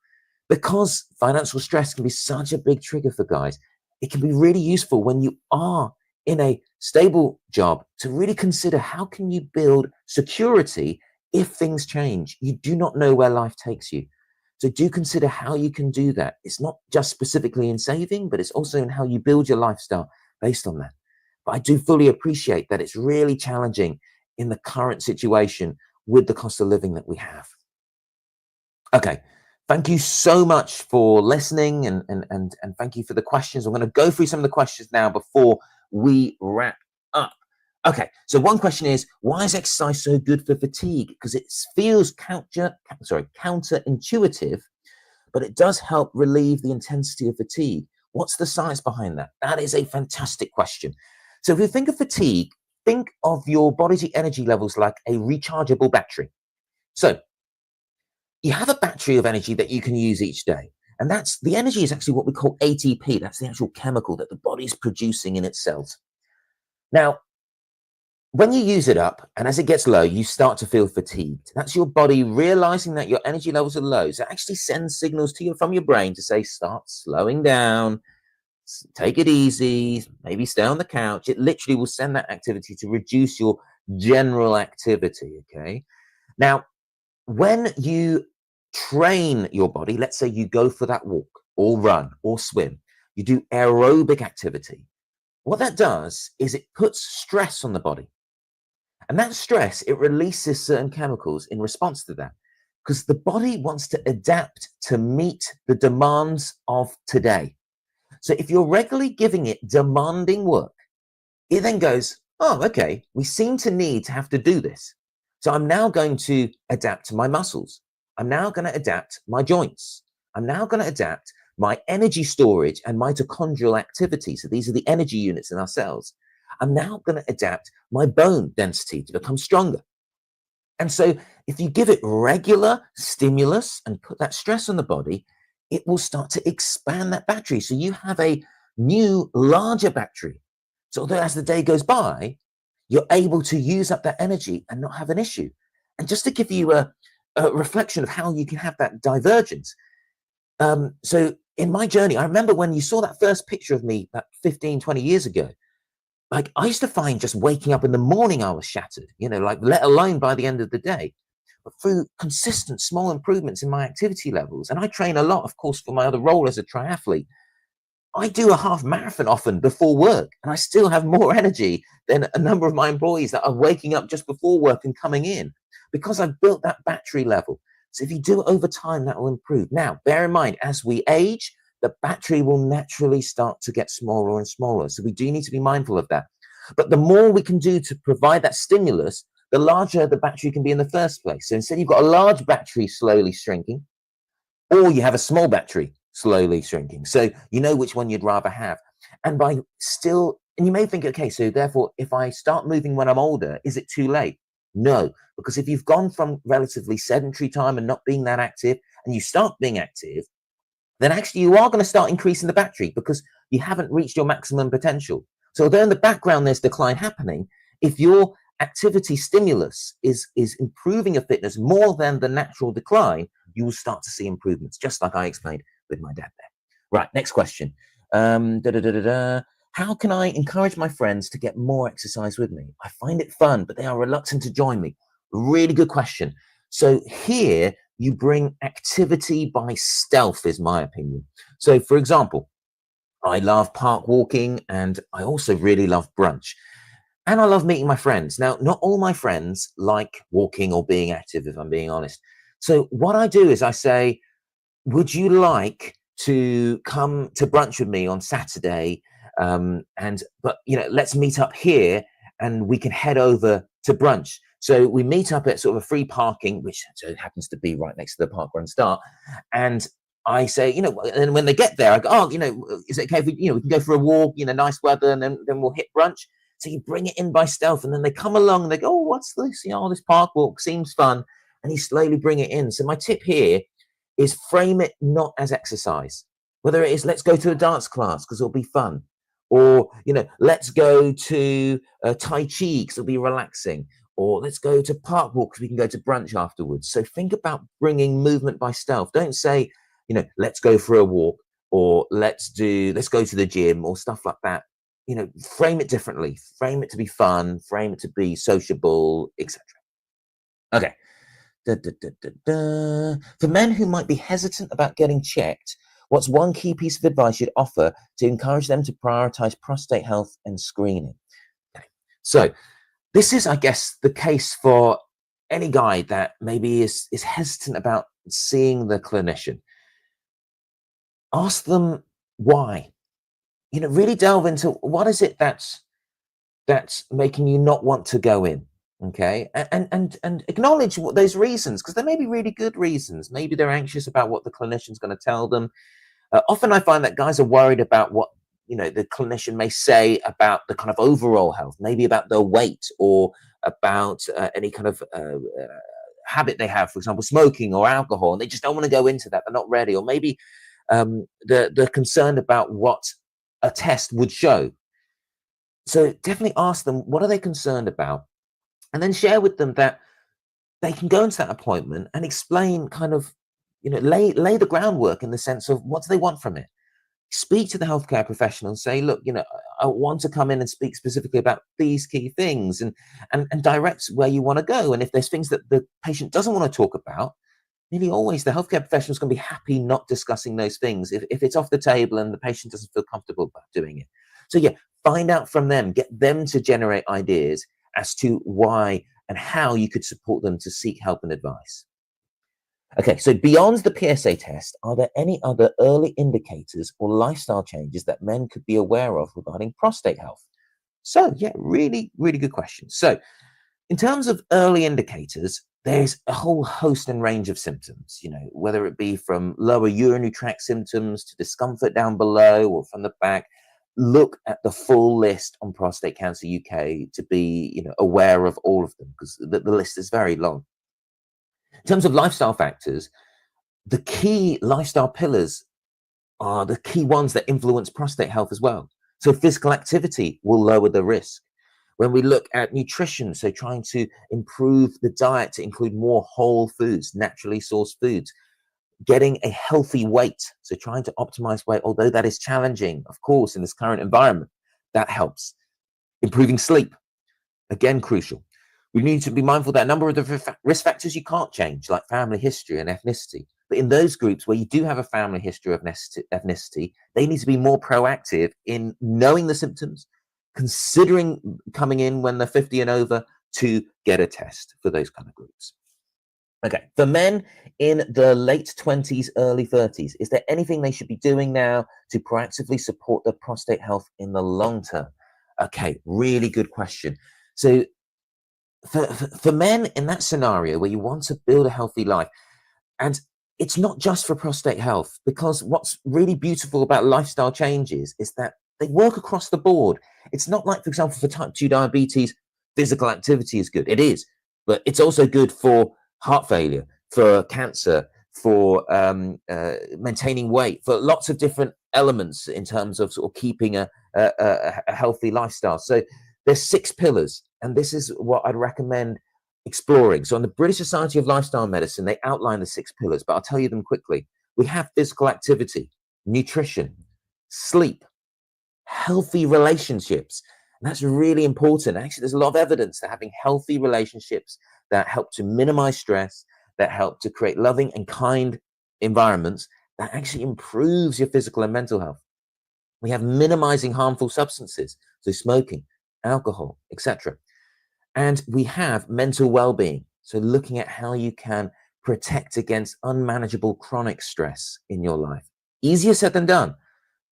Because financial stress can be such a big trigger for guys, it can be really useful when you are in a stable job to really consider how can you build security if things change. You do not know where life takes you. So do consider how you can do that. It's not just specifically in saving, but it's also in how you build your lifestyle based on that. But I do fully appreciate that it's really challenging in the current situation with the cost of living that we have. Okay. Thank you so much for listening and thank you for the questions. I'm going to go through some of the questions now before we wrap up. Okay, so one question is, why is exercise so good for fatigue? Because it feels counterintuitive, but it does help relieve the intensity of fatigue. What's the science behind that? That is a fantastic question. So if you think of fatigue, think of your body's energy levels like a rechargeable battery. So you have a battery of energy that you can use each day. And that's the energy is actually what we call ATP. That's the actual chemical that the body's producing in its cells. Now, when you use it up and as it gets low, you start to feel fatigued. That's your body realizing that your energy levels are low. So it actually sends signals to you from your brain to say, start slowing down, take it easy, maybe stay on the couch. It literally will send that activity to reduce your general activity. Okay. Now, when you train your body, let's say you go for that walk or run or swim, you do aerobic activity. What that does is it puts stress on the body. And that stress, it releases certain chemicals in response to that because the body wants to adapt to meet the demands of today. So if you're regularly giving it demanding work, it then goes, oh, okay, we seem to need to have to do this. So I'm now going to adapt to my muscles. I'm now going to adapt my joints. I'm now going to adapt my energy storage and mitochondrial activity. So these are the energy units in our cells. I'm now going to adapt my bone density to become stronger. And so if you give it regular stimulus and put that stress on the body, it will start to expand that battery. So you have a new, larger battery. So although as the day goes by, you're able to use up that energy and not have an issue. And just to give you a reflection of how you can have that divergence. So in my journey, I remember when you saw that first picture of me about 15, 20 years ago, like I used to find just waking up in the morning, I was shattered, like let alone by the end of the day. But through consistent small improvements in my activity levels, and I train a lot, of course, for my other role as a triathlete, I do a half marathon often before work, and I still have more energy than a number of my employees that are waking up just before work and coming in because I've built that battery level. So if you do it over time, that will improve. Now, bear in mind, as we age, the battery will naturally start to get smaller and smaller. So we do need to be mindful of that. But the more we can do to provide that stimulus, the larger the battery can be in the first place. So instead you've got a large battery slowly shrinking, or you have a small battery slowly shrinking. So you know which one you'd rather have. And you may think, okay, so therefore, if I start moving when I'm older, is it too late? No, because if you've gone from relatively sedentary time and not being that active, and you start being active, then actually you are going to start increasing the battery because you haven't reached your maximum potential. So although in the background there's decline happening, if your activity stimulus is improving your fitness more than the natural decline, you will start to see improvements, just like I explained with my dad there. Right, next question. How how can I encourage my friends to get more exercise with me? I find it fun, but they are reluctant to join me. Really good question. So here you bring activity by stealth, is my opinion. So for example, I love park walking and I also really love brunch. And I love meeting my friends. Now, not all my friends like walking or being active, if I'm being honest. So what I do is I say, would you like to come to brunch with me on Saturday? But let's meet up here and we can head over to brunch. So we meet up at sort of a free parking, which so happens to be right next to the park run start. And I say, and when they get there, I go, oh, is it okay if we can go for a walk, nice weather, and then we'll hit brunch. So you bring it in by stealth, and then they come along and they go, oh, what's this? This park walk seems fun. And you slowly bring it in. So my tip here is frame it not as exercise. Whether it is, let's go to a dance class because it'll be fun. Or, let's go to Tai Chi because it'll be relaxing. Or let's go to park walk because we can go to brunch afterwards. So think about bringing movement by stealth. Don't say, let's go for a walk or let's go to the gym or stuff like that. Frame it differently. Frame it to be fun. Frame it to be sociable, etc. Okay. For men who might be hesitant about getting checked, what's one key piece of advice you'd offer to encourage them to prioritize prostate health and screening? Okay. So this is, I guess, the case for any guy that maybe is hesitant about seeing the clinician. Ask them why. Really delve into what is it that's making you not want to go in. Okay, and acknowledge what those reasons, because there may be really good reasons. Maybe they're anxious about what the clinician's going to tell them. Often I find that guys are worried about what the clinician may say about the kind of overall health, maybe about their weight or about any kind of habit they have, for example, smoking or alcohol, and they just don't want to go into that. They're not ready, or maybe they're concerned about what a test would show. So definitely ask them, what are they concerned about? And then share with them that they can go into that appointment and explain kind of, lay the groundwork in the sense of what do they want from it. Speak to the healthcare professional and say, look, I want to come in and speak specifically about these key things and direct where you want to go. And if there's things that the patient doesn't want to talk about, nearly always the healthcare professional is going to be happy not discussing those things if it's off the table and the patient doesn't feel comfortable about doing it. So yeah, find out from them, get them to generate ideas as to why and how you could support them to seek help and advice. Okay, so beyond the PSA test, are there any other early indicators or lifestyle changes that men could be aware of regarding prostate health? So yeah, really, really good question. So in terms of early indicators, there's a whole host and range of symptoms, whether it be from lower urinary tract symptoms to discomfort down below or from the back. Look at the full list on Prostate Cancer UK to be, aware of all of them, because the list is very long. In terms of lifestyle factors, the key lifestyle pillars are the key ones that influence prostate health as well. So physical activity will lower the risk. When we look at nutrition, so trying to improve the diet to include more whole foods, naturally sourced foods, getting a healthy weight, so trying to optimize weight, although that is challenging, of course, in this current environment, that helps. Improving sleep, again, crucial. We need to be mindful that a number of the risk factors you can't change, like family history and ethnicity. But in those groups where you do have a family history of ethnicity, they need to be more proactive in knowing the symptoms, considering coming in when they're 50 and over to get a test for those kind of groups. Okay, for men in the late 20s, early 30s, is there anything they should be doing now to proactively support their prostate health in the long term? Okay, really good question. So for men in that scenario where you want to build a healthy life, and it's not just for prostate health, because what's really beautiful about lifestyle changes is that they work across the board. It's not like, for example, for type 2 diabetes, physical activity is good. It is, but it's also good for heart failure, for cancer, for maintaining weight, for lots of different elements in terms of sort of keeping a healthy lifestyle. So there's 6 pillars, and this is what I'd recommend exploring. So on the British Society of Lifestyle Medicine, they outline the 6 pillars, but I'll tell you them quickly. We have physical activity, nutrition, sleep, healthy relationships. And that's really important. Actually, there's a lot of evidence that having healthy relationships that help to minimize stress, that help to create loving and kind environments, that actually improves your physical and mental health. We have minimizing harmful substances, so smoking, alcohol, etc. And we have mental well-being, so looking at how you can protect against unmanageable chronic stress in your life. Easier said than done,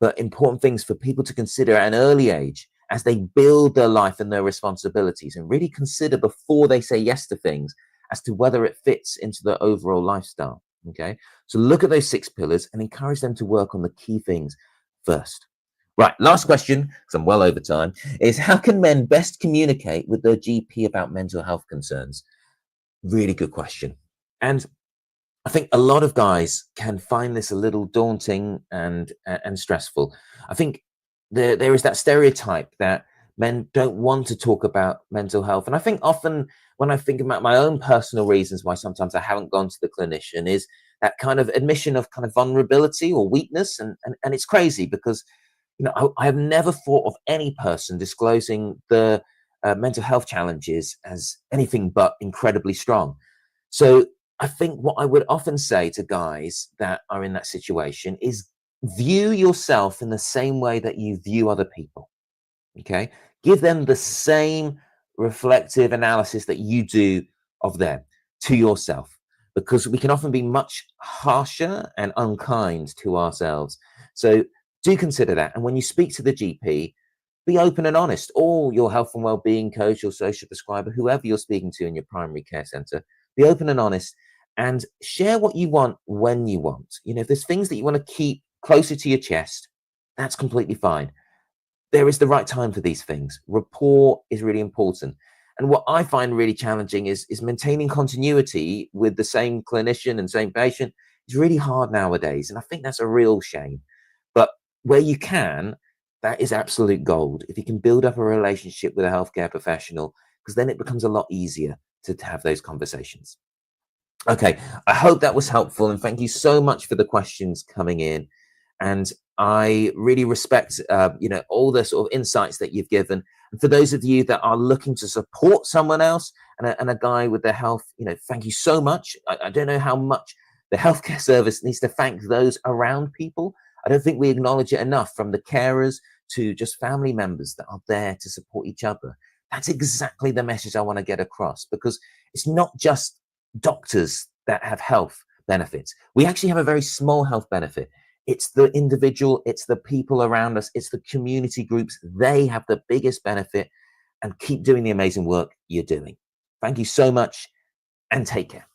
but important things for people to consider at an early age as they build their life and their responsibilities, and really consider before they say yes to things as to whether it fits into their overall lifestyle. Okay, so look at those 6 pillars and encourage them to work on the key things first. Right, last question, because I'm well over time, is how can men best communicate with their GP about mental health concerns? Really good question. And I think a lot of guys can find this a little daunting and stressful. I think there is that stereotype that men don't want to talk about mental health. And I think often when I think about my own personal reasons why sometimes I haven't gone to the clinician is that kind of admission of kind of vulnerability or weakness. And it's crazy because, you know, I have never thought of any person disclosing the mental health challenges as anything but incredibly strong. So I think what I would often say to guys that are in that situation is view yourself in the same way that you view other people. Okay. Give them the same reflective analysis that you do of them to yourself, because we can often be much harsher and unkind to ourselves. So do consider that. And when you speak to the GP, be open and honest. Or your health and well-being coach, your social prescriber, whoever you're speaking to in your primary care center, be open and honest and share what you want when you want. You know, if there's things that you want to keep closer to your chest, that's completely fine. There is the right time for these things. Rapport is really important. And what I find really challenging is maintaining continuity with the same clinician and same patient. It's really hard nowadays. And I think that's a real shame. But where you can, that is absolute gold. If you can build up a relationship with a healthcare professional, because then it becomes a lot easier to have those conversations. Okay, I hope that was helpful, and thank you so much for the questions coming in. And I really respect, you know, all the sort of insights that you've given. And for those of you that are looking to support someone else and a guy with their health, you know, thank you so much. I don't know how much the healthcare service needs to thank those around people. I don't think we acknowledge it enough, from the carers to just family members that are there to support each other. That's exactly the message I want to get across, because it's not just doctors that have health benefits. We actually have a very small health benefit. It's the individual, it's the people around us, it's the community groups. They have the biggest benefit, and keep doing the amazing work you're doing. Thank you so much, and take care.